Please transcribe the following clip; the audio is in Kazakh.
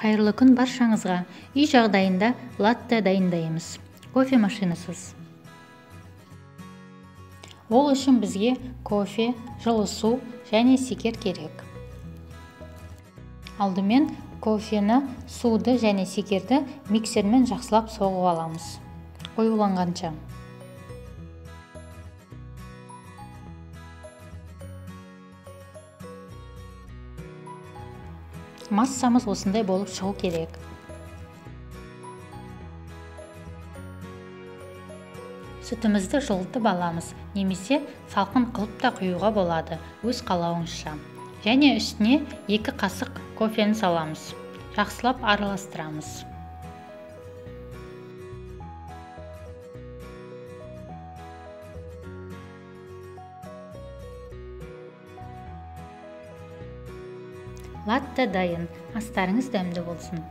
Қайырлы күн баршаңызға. Үй жағдайында латте дайындаймыз. Кофе машинасыз. Ол үшін бізге кофе, жылы су және секер керек. Алдымен кофені, суды және секерді миксермен жақсылап соғып аламыз. Қоюланғанша. Массамыз осындай болып шығу керек. Сүтімізді жылытып аламыз, немесе салқын қылып та құюға болады, өз қалауыңызша. Және үстіне 2 қасық кофені саламыз. Жақсылап араластырамыз. Латте дайын. Астарыңыз дәмді болсын.